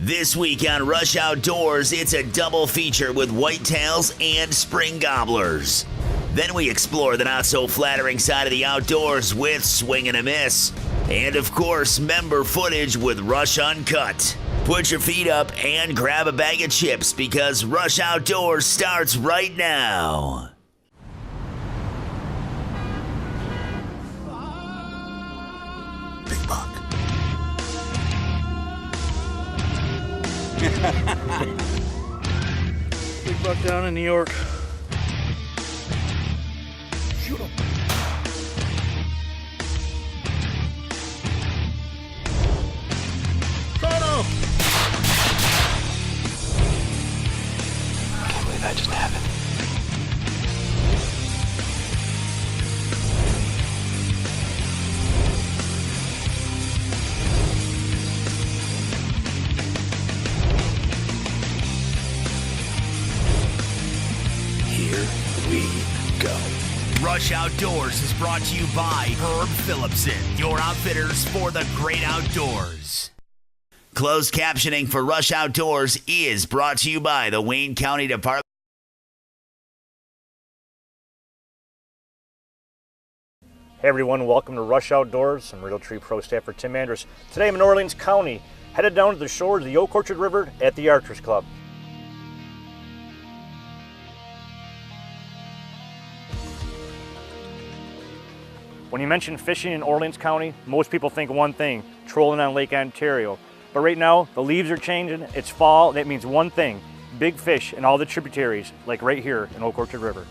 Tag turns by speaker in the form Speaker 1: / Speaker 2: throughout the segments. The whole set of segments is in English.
Speaker 1: This week on Rush Outdoors, it's a double feature with whitetails and spring gobblers. Then we explore the not-so-flattering side of the outdoors with Swing and a Miss. And of course, member footage with Rush Uncut. Put your feet up and grab a bag of chips because Rush Outdoors starts right now. Big buck.
Speaker 2: Big buck down in New York.
Speaker 1: Shoot him.
Speaker 2: Got him!
Speaker 3: I can't believe that just happened.
Speaker 1: Here we go. Rush Outdoors is brought to you by Herb Phillipson, your outfitters for the great outdoors. Closed captioning for Rush Outdoors is brought to you by the Wayne County Department.
Speaker 2: Hey everyone, welcome to Rush Outdoors. I'm Realtree Pro staffer Tim Andrus. Today I'm in Orleans County, headed down to the shores of the Oak Orchard River at the Archers Club. When you mention fishing in Orleans County, most people think one thing, trolling on Lake Ontario. But right now, the leaves are changing, it's fall, that means one thing, big fish in all the tributaries, like right here in Oak Orchard River.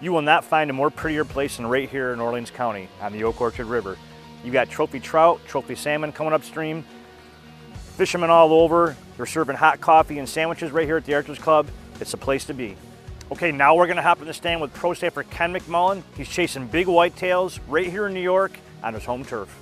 Speaker 2: You will not find a more prettier place than right here in Orleans County on the Oak Orchard River. You got trophy trout, trophy salmon coming upstream, fishermen all over. They're serving hot coffee and sandwiches right here at the Archers Club. It's the place to be. Okay, now we're gonna hop in the stand with pro staffer Ken McMullen. He's chasing big whitetails right here in New York on his home turf.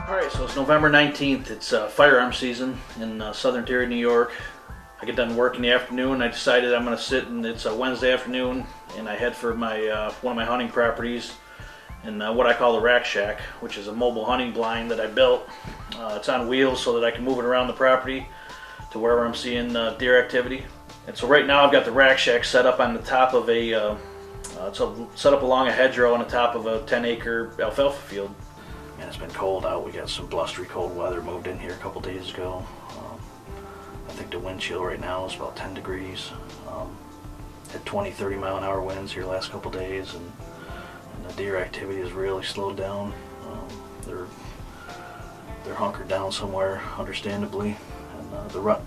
Speaker 4: Alright, so it's November 19th. It's firearm season in southern tier of New York. I get done work in the afternoon. I decided I'm going to sit, and it's a Wednesday afternoon, and I head for my one of my hunting properties in what I call the Rack Shack, which is a mobile hunting blind that I built. It's on wheels so that I can move it around the property to wherever I'm seeing deer activity. And so right now I've got the Rack Shack set up on the top of a, set up along a hedgerow on the top of a 10-acre alfalfa field. And it's been cold out. We got some blustery cold weather moved in here a couple days ago. I think the wind chill right now is about 10 degrees. Had 20-30 mile an hour winds here last couple days, and the deer activity has really slowed down. They're hunkered down somewhere, understandably, and the rut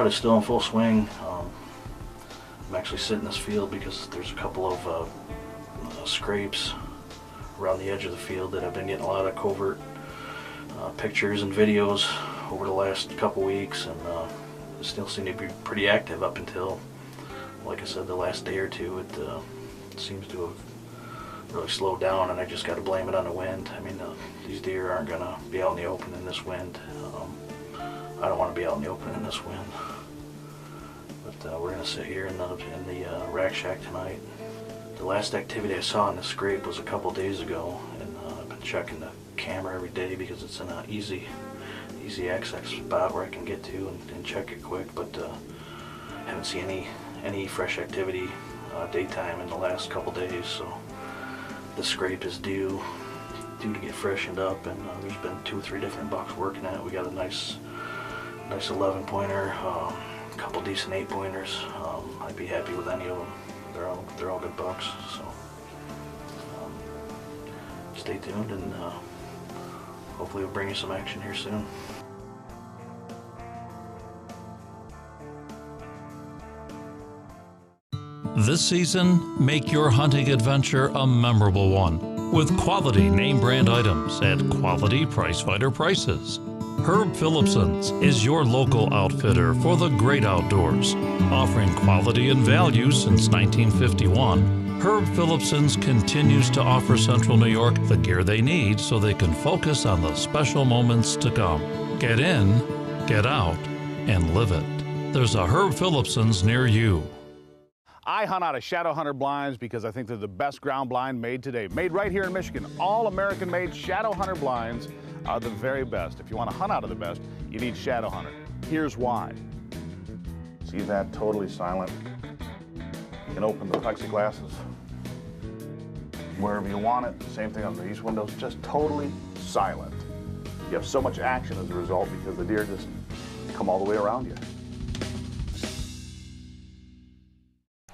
Speaker 4: is still in full swing. I'm actually sitting in this field because there's a couple of scrapes around the edge of the field that I've been getting a lot of covert pictures and videos over the last couple weeks, and it still seem to be pretty active up until, like I said, the last day or two. It seems to have really slowed down, and I just got to blame it on the wind. I mean, these deer aren't going to be out in the open in this wind. I don't want to be out in the open in this wind. But we're going to sit here in the Rack Shack tonight. The last activity I saw in the scrape was a couple days ago, and I've been checking the camera every day because it's in an easy access spot where I can get to and check it quick, but haven't seen any fresh activity daytime in the last couple days, so the scrape is due to get freshened up, and there's been 2 or 3 different bucks working at it. We got a nice 11 pointer, a couple decent 8 pointers. I'd be happy with any of them. They're all good bucks, so stay tuned, and hopefully we'll bring you some action here soon.
Speaker 5: This season, make your hunting adventure a memorable one with quality name brand items at quality pricefighter prices. Herb Phillipson's is your local outfitter for the great outdoors. Offering quality and value since 1951, Herb Phillipson's continues to offer Central New York the gear they need so they can focus on the special moments to come. Get in, get out, and live it. There's a Herb Phillipson's near you.
Speaker 6: I hunt out of Shadow Hunter blinds because I think they're the best ground blind made today. Made right here in Michigan. All American-made Shadow Hunter blinds are the very best. If you want to hunt out of the best, you need Shadow Hunter. Here's why. See that? Totally silent. You can open the plexiglasses wherever you want it. Same thing on these windows, just totally silent. You have so much action as a result because the deer just come all the way around you.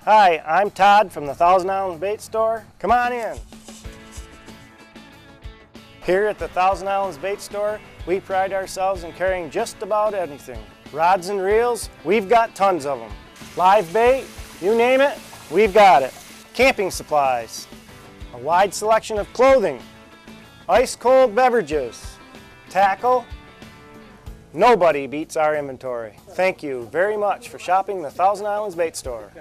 Speaker 7: Hi, I'm Todd from the Thousand Islands Bait Store. Come on in. Here at the Thousand Islands Bait Store, we pride ourselves in carrying just about anything. Rods and reels, we've got tons of them. Live bait, you name it, we've got it. Camping supplies, a wide selection of clothing, ice-cold beverages, tackle. Nobody beats our inventory. Thank you very much for shopping the Thousand Islands Bait Store.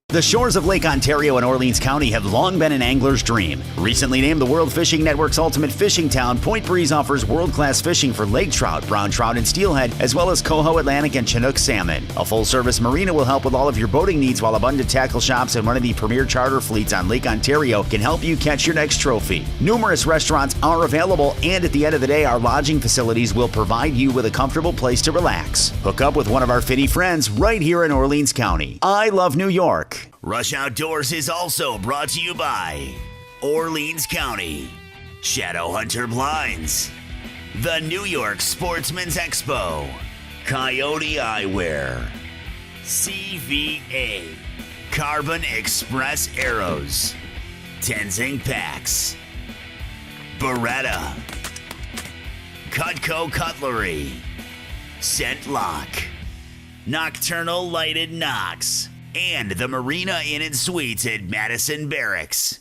Speaker 1: The shores of Lake Ontario and Orleans County have long been an angler's dream. Recently named the World Fishing Network's ultimate fishing town, Point Breeze offers world-class fishing for lake trout, brown trout, and steelhead, as well as coho, Atlantic, and Chinook salmon. A full-service marina will help with all of your boating needs, while abundant tackle shops and one of the premier charter fleets on Lake Ontario can help you catch your next trophy. Numerous restaurants are available, and at the end of the day, our lodging facilities will provide you with a comfortable place to relax. Hook up with one of our finny friends right here in Orleans County. I love New York. Rush Outdoors is also brought to you by Orleans County, Shadow Hunter Blinds, the New York Sportsman's Expo, Coyote Eyewear, CVA, Carbon Express Arrows, Tenzing Packs, Beretta, Cutco Cutlery, Scent Lock, Nocturnal Lighted Knocks, and the Marina Inn and Suites at Madison Barracks.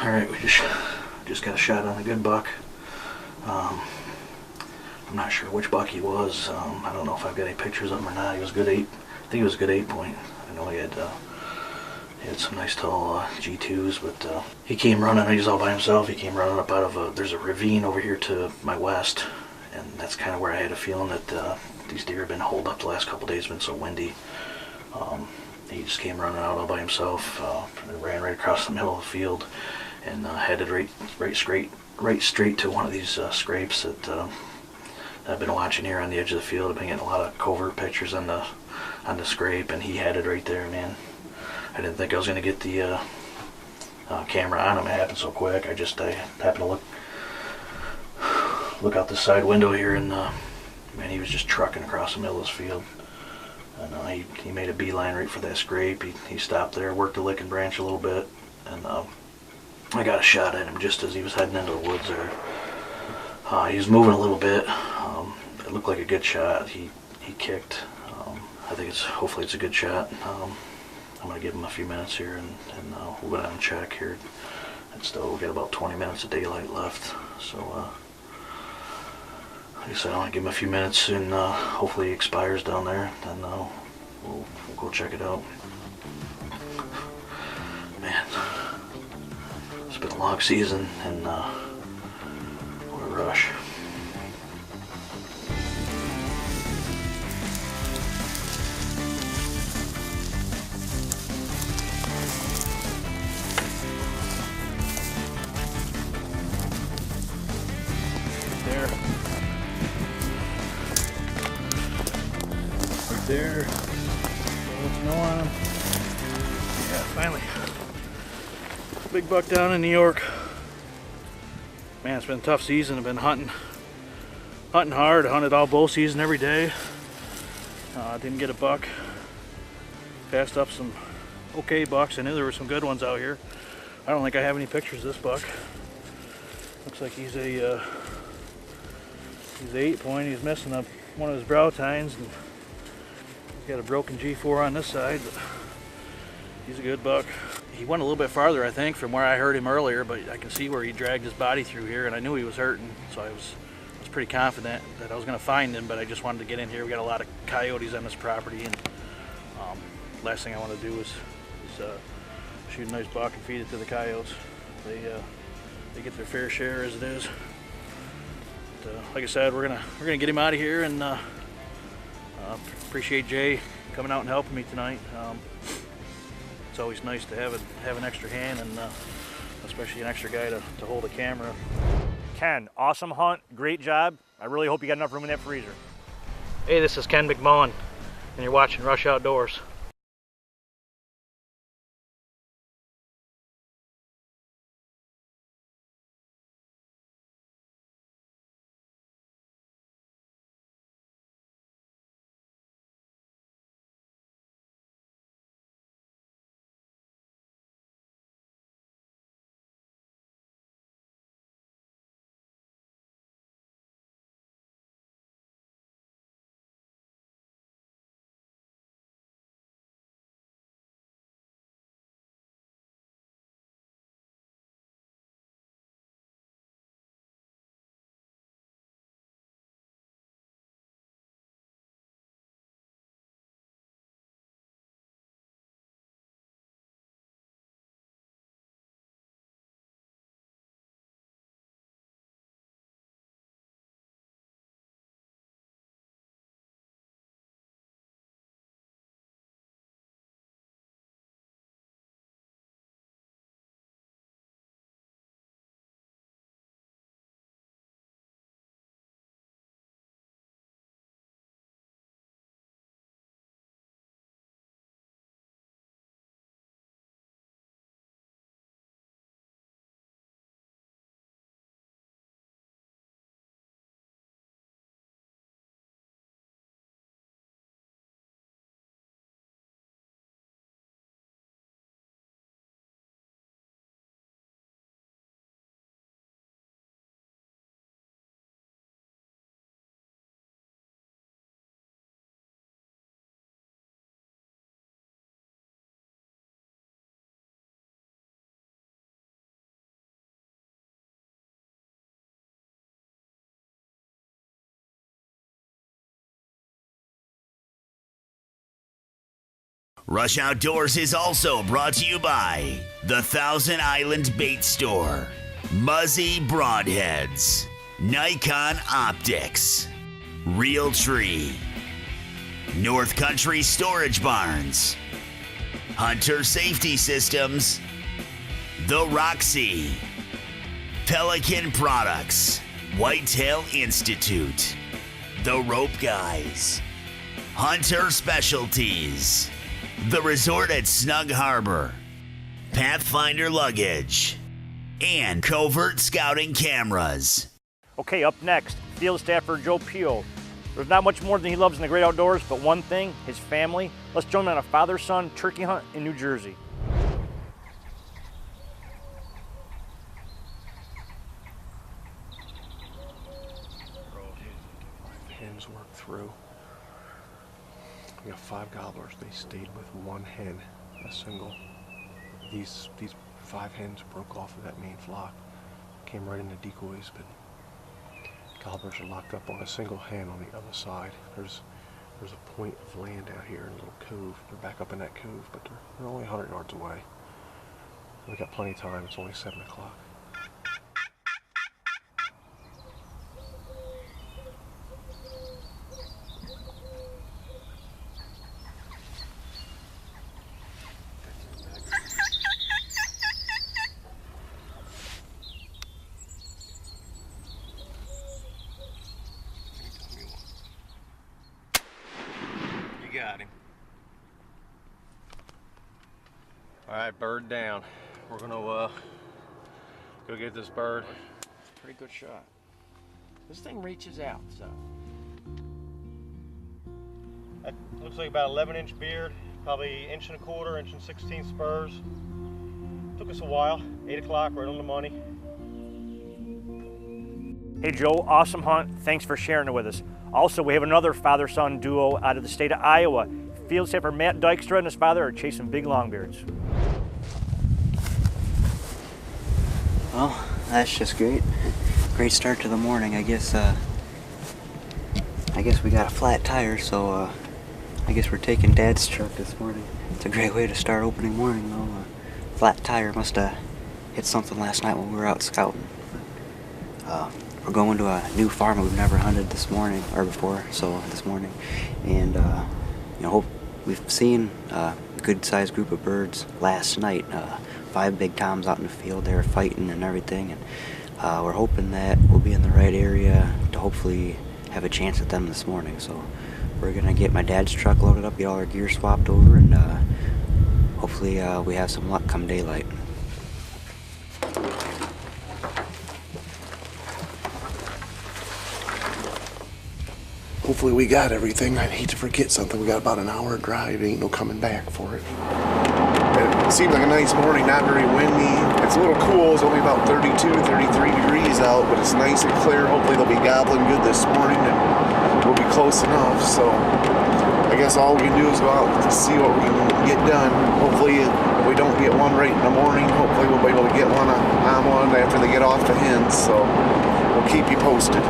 Speaker 4: Alright, we just got a shot on a good buck. I'm not sure which buck he was. I don't know if I've got any pictures of him or not. He was good 8. I think he was a good 8 point. I know he had some nice tall G2s, but he came running. He was all by himself. He came running up out of there's a ravine over here to my west, and that's kind of where I had a feeling that these deer have been holed up the last couple days. It's been so windy. He just came running out all by himself. Ran right across the middle of the field and headed right straight to one of these scrapes that I've been watching here on the edge of the field. I've been getting a lot of covert pictures on the scrape, and he headed right there, man. I didn't think I was going to get the camera on him. It happened so quick. I happened to look out the side window here, and man, he was just trucking across the middle of this field. And he made a beeline right for that scrape. He stopped there, worked the licking branch a little bit, and I got a shot at him just as he was heading into the woods there. He was moving a little bit. It looked like a good shot. He kicked. I think hopefully it's a good shot. I'm gonna give him a few minutes here, and we'll go down and check here. And still, we got about 20 minutes of daylight left. So like I said, I want to give him a few minutes, and hopefully he expires down there. Then we'll go check it out. Man, it's been a long season, and what a rush. There. Let you know on him. Yeah, finally. Big buck down in New York. Man, it's been a tough season. I've been hunting
Speaker 8: Hunting hard, hunted all bow season every day. Didn't get a buck. Passed up some okay bucks. I knew there were some good ones out here. I don't think I have any pictures of this buck. Looks like he's a 8-point. He's missing up one of his brow tines, and he's got a broken G4 on this side, but he's a good buck. He went a little bit farther, I think, from where I heard him earlier, but I can see where he dragged his body through here, and I knew he was hurting, so I was pretty confident that I was going to find him, but I just wanted to get in here. We got a lot of coyotes on this property, and last thing I want to do is shoot a nice buck and feed it to the coyotes. They get their fair share as it is. But, like I said, we're gonna get him out of here, and appreciate Jay coming out and helping me tonight. It's always nice to have an extra hand, and especially an extra guy to hold a camera.
Speaker 2: Ken, awesome hunt, great job. I really hope you got enough room in that freezer.
Speaker 8: Hey, this is Ken McMullen, and you're watching Rush Outdoors.
Speaker 1: Rush Outdoors is also brought to you by the Thousand Island Bait Store, Muzzy Broadheads, Nikon Optics, Real Tree, North Country Storage Barns, Hunter Safety Systems, The Roxy, Pelican Products, Whitetail Institute, The Rope Guys, Hunter Specialties, The Resort at Snug Harbor, Pathfinder Luggage, and Covert Scouting Cameras.
Speaker 2: Okay, up next, field staffer Joe Pio. There's not much more than he loves in the great outdoors, but one thing, his family. Let's join him on a father-son turkey hunt in New Jersey.
Speaker 3: Hens worked through. We got 5 gobblers. They stayed with one hen, a single. These 5 hens broke off of that main flock, came right into decoys, but gobblers are locked up on a single hen on the other side. There's a point of land out here, a little cove. They're back up in that cove, but they're only 100 yards away. We got plenty of time. It's only 7 o'clock. All right, bird down. We're gonna go get this bird.
Speaker 2: Pretty good shot.
Speaker 9: This thing reaches out, so.
Speaker 7: That looks like about 11-inch beard, probably 1 1/4 inch, 1 16 spurs. Took us a while, 8 o'clock, right on the money.
Speaker 2: Hey Joe, awesome hunt. Thanks for sharing it with us. Also, we have another father-son duo out of the state of Iowa. Field staffer Matt Dykstra and his father are chasing big longbeards.
Speaker 10: Well, that's just great. Great start to the morning. I guess we got a flat tire, so I guess we're taking Dad's truck this morning. It's a great way to start opening morning, though. Flat tire must have hit something last night when we were out scouting. We're going to a new farm we've never hunted this morning or before, so this morning, and we've seen a good-sized group of birds last night. 5 big toms out in the field, they were fighting and everything, and we're hoping that we'll be in the right area to hopefully have a chance at them this morning. So we're gonna get my dad's truck loaded up, get all our gear swapped over, and hopefully we have some luck come daylight.
Speaker 3: Hopefully we got everything. I'd hate to forget something. We got about an hour drive. Ain't no coming back for it. It seems like a nice morning, not very windy. It's a little cool. It's only about 32, 33 degrees out, but it's nice and clear. Hopefully they'll be gobbling good this morning, and we'll be close enough. So I guess all we can do is go out to see what we can get done. Hopefully if we don't get one right in the morning, hopefully we'll be able to get one on one after they get off the hens. So we'll keep you posted.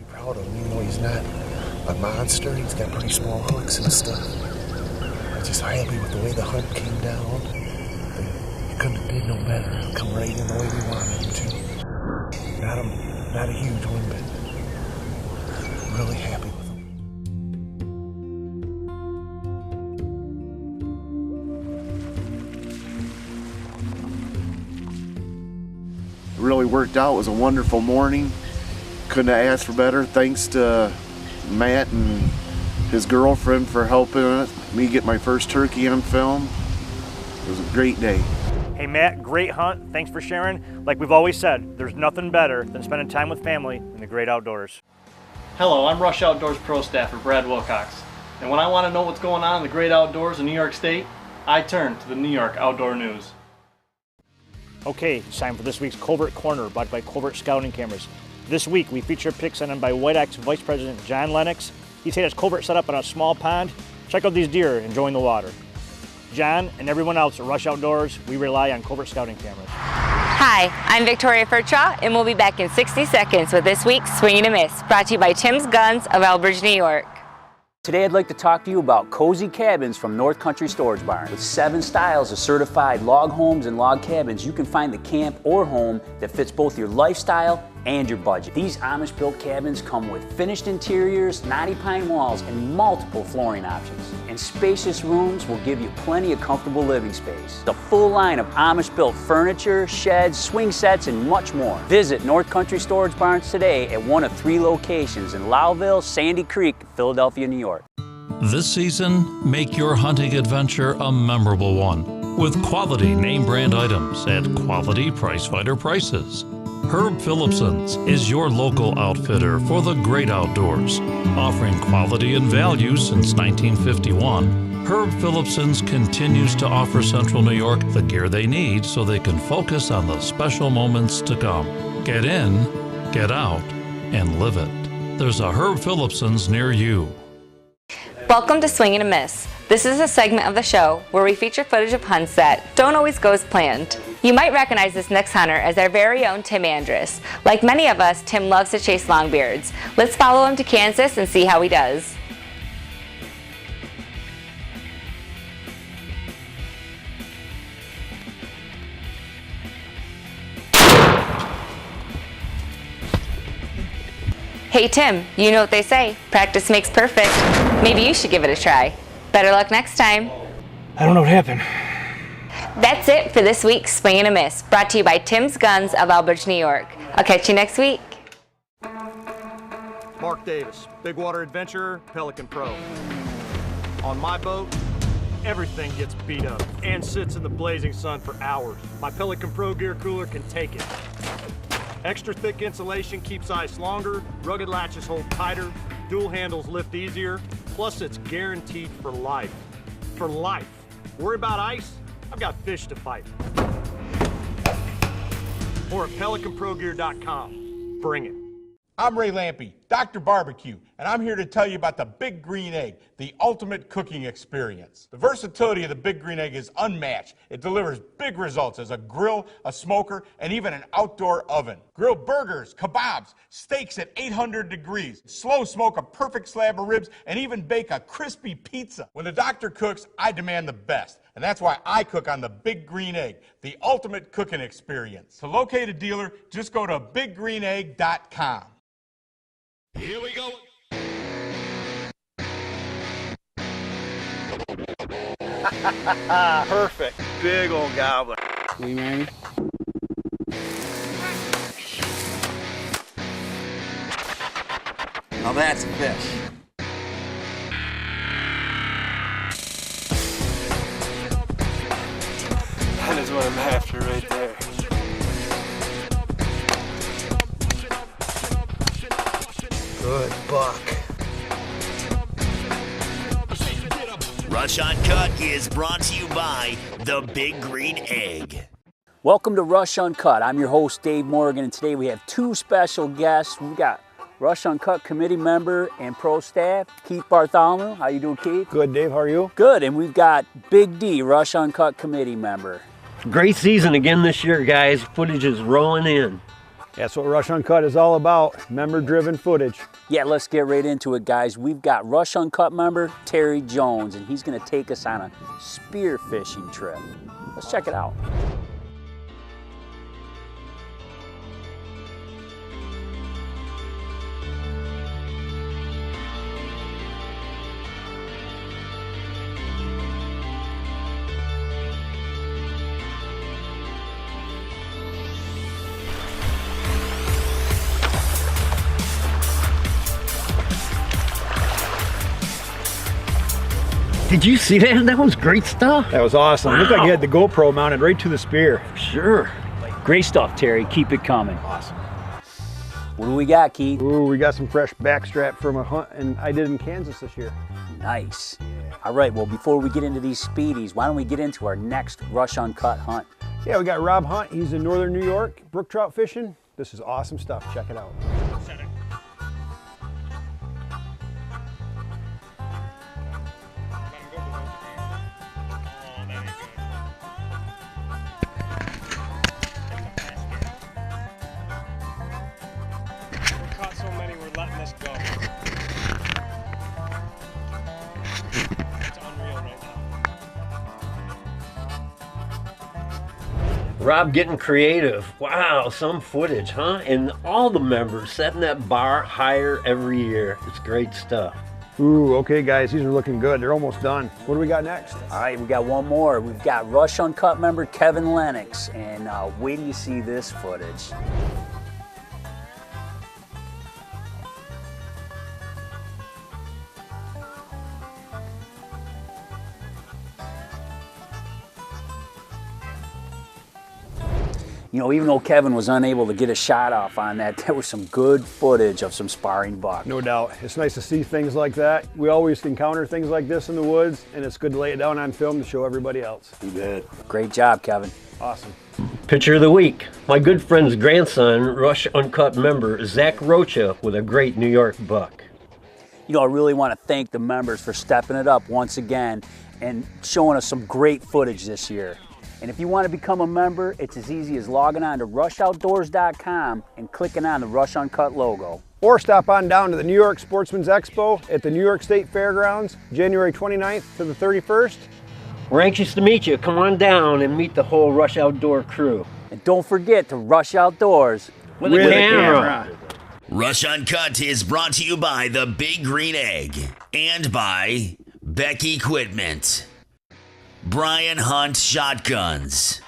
Speaker 3: Proud of him, even though he's not a monster. He's got pretty small hooks and stuff. I'm just happy with the way the hunt came down. He couldn't have did no better. Come right in the way we wanted him to. Not a huge one, but really happy with him. It really worked out. It was a wonderful morning. Couldn't have asked for better. Thanks to Matt and his girlfriend for helping me get my first turkey on film. It was a great day.
Speaker 2: Hey Matt, great hunt. Thanks for sharing. Like we've always said, there's nothing better than spending time with family in the great outdoors.
Speaker 11: Hello, I'm Rush Outdoors Pro Staffer Brad Wilcox.
Speaker 9: And when I want to know what's going on in the great outdoors in New York State, I turn to the New York Outdoor News.
Speaker 2: Okay, it's time for this week's Covert Corner, brought by Covert Scouting Cameras. This week, we feature a pick sent in by White Ox Vice President John Lennox. He said his covert set up on a small pond. Check out these deer enjoying the water. John and everyone else at Rush Outdoors, we rely on Covert Scouting Cameras.
Speaker 11: Hi, I'm Victoria Furchaw, and we'll be back in 60 seconds with this week's Swing and a Miss, brought to you by Tim's Guns of Elbridge, New York.
Speaker 12: Today I'd like to talk to you about cozy cabins from North Country Storage Barn. With 7 styles of certified log homes and log cabins, you can find the camp or home that fits both your lifestyle and your budget. These Amish built cabins come with finished interiors, knotty pine walls, and multiple flooring options. And spacious rooms will give you plenty of comfortable living space. The full line of Amish built furniture, sheds, swing sets, and much more. Visit North Country Storage Barns today at one of 3 locations in Lowville, Sandy Creek, Philadelphia, New York.
Speaker 5: This season, make your hunting adventure a memorable one with quality name brand items at quality pricefighter prices. Herb Phillipson's is your local outfitter for the great outdoors. Offering quality and value since 1951, Herb Phillipson's continues to offer Central New York the gear they need so they can focus on the special moments to come. Get in, get out, and live it. There's a Herb Phillipson's near you.
Speaker 11: Welcome to Swing and a Miss. This is a segment of the show where we feature footage of hunts that don't always go as planned. You might recognize this next hunter as our very own Tim Andrus. Like many of us, Tim loves to chase longbeards. Let's follow him to Kansas and see how he does. Hey Tim, you know what they say, practice makes perfect. Maybe you should give it a try. Better luck next time.
Speaker 7: I don't know what happened.
Speaker 11: That's it for this week's Swing and a Miss, brought to you by Tim's Guns of Elbridge, New York. I'll catch you next week.
Speaker 13: Mark Davis, Big Water Adventurer, Pelican Pro. On my boat, everything gets beat up and sits in the blazing sun for hours. My Pelican Pro gear cooler can take it. Extra thick insulation keeps ice longer, rugged latches hold tighter, dual handles lift easier, plus it's guaranteed for life. For life. Worry about ice? I've got fish to fight. Or at PelicanProGear.com. Bring it.
Speaker 14: I'm Ray Lampe, Dr. Barbecue, and I'm here to tell you about the Big Green Egg, the ultimate cooking experience. The versatility of the Big Green Egg is unmatched. It delivers big results as a grill, a smoker, and even an outdoor oven. Grill burgers, kebabs, steaks at 800 degrees, slow smoke a perfect slab of ribs, and even bake a crispy pizza. When the doctor cooks, I demand the best. And that's why I cook on the Big Green Egg, the ultimate cooking experience. To locate a dealer, just go to BigGreenEgg.com. Here we go.
Speaker 13: Perfect. Big old gobbler.
Speaker 10: We ready? Now that's a fish.
Speaker 13: That is what I'm after right there. Good buck.
Speaker 1: Rush Uncut is brought to you by the Big Green Egg.
Speaker 12: Welcome to Rush Uncut. I'm your host, Dave Morgan, and today we have 2 special guests. We've got Rush Uncut committee member and pro staff, Keith Bartholomew. How you doing, Keith?
Speaker 7: Good, Dave. How are you?
Speaker 12: Good. And we've got Big D, Rush Uncut committee member.
Speaker 15: Great season again this year, guys. Footage is rolling in.
Speaker 7: That's what Rush Uncut is all about, member-driven footage.
Speaker 12: Yeah, let's get right into it, guys. We've got Rush Uncut member Terry Jones, and he's going to take us on a spear fishing trip. Let's check it out.
Speaker 15: Did you see that? That was great stuff.
Speaker 7: That was awesome. Wow. Looked like you had the GoPro mounted right to the spear.
Speaker 15: Sure.
Speaker 12: Great stuff, Terry. Keep it coming.
Speaker 7: Awesome.
Speaker 12: What do we got, Keith?
Speaker 7: Ooh, we got some fresh backstrap from a hunt and I did in Kansas this year.
Speaker 12: Nice. All right, well, before we get into these speedies, why don't we get into our next Rush Uncut hunt?
Speaker 16: Yeah, we got Rob Hunt. He's in northern New York, brook trout fishing. This is awesome stuff. Check it out.
Speaker 7: Caught so many, we're letting this go. It's unreal right now.
Speaker 15: Rob getting creative. Wow, some footage, huh? And all the members setting that bar higher every year. It's great stuff.
Speaker 16: Ooh, okay guys, these are looking good. They're almost done. What do we got next?
Speaker 12: All right, we got one more. We've got Rush Uncut member Kevin Lennox, and wait till you see this footage. You know, even though Kevin was unable to get a shot off on that, there was some good footage of some sparring buck.
Speaker 16: No doubt. It's nice to see things like that. We always encounter things like this in the woods, and it's good to lay it down on film to show everybody else.
Speaker 12: You bet. Great job, Kevin.
Speaker 16: Awesome.
Speaker 15: Picture of the week. My good friend's grandson, Rush Uncut member Zach Rocha, with a great New York buck.
Speaker 12: You know, I really want to thank the members for stepping it up once again and showing us some great footage this year. And if you want to become a member, it's as easy as logging on to RushOutdoors.com and clicking on the Rush Uncut logo.
Speaker 16: Or stop on down to the New York Sportsman's Expo at the New York State Fairgrounds, January 29th to the 31st.
Speaker 15: We're anxious to meet you. Come on down and meet the whole Rush Outdoor crew.
Speaker 12: And don't forget to Rush Outdoors
Speaker 15: with a camera.
Speaker 1: Rush Uncut is brought to you by the Big Green Egg and by Beck Equipment, Brian Hunt Shotguns,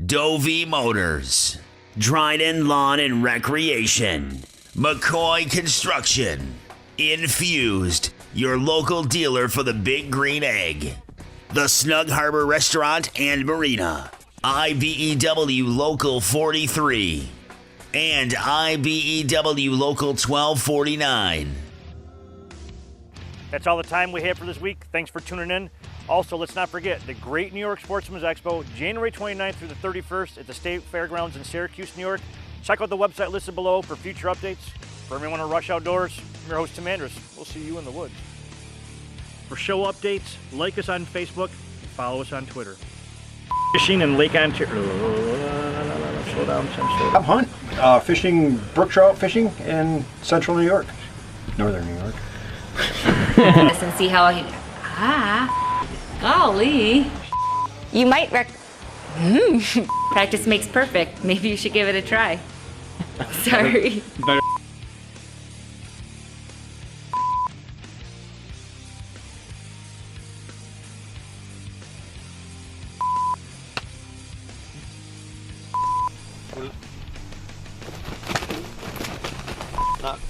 Speaker 1: Dovey Motors, Dryden Lawn and Recreation, McCoy Construction, Infused, your local dealer for the Big Green Egg, the Snug Harbor Restaurant and Marina, IBEW Local 43, and IBEW Local 1249.
Speaker 2: That's all the time we have for this week. Thanks for tuning in. Also, let's not forget the Great New York Sportsman's Expo, January 29th through the 31st at the State Fairgrounds in Syracuse, New York. Check out the website listed below for future updates. For everyone at Rush Outdoors, I'm your host, Tim Andrus. We'll see you in the woods. For show updates, like us on Facebook and follow us on Twitter. Fishing in Lake Ontario. Slow down, Tim.
Speaker 16: Rob Hunt, fishing brook trout fishing in central New York, northern New York.
Speaker 11: And see how golly. You might practice makes perfect. Maybe you should give it a try. Sorry.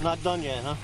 Speaker 7: Not done yet, huh?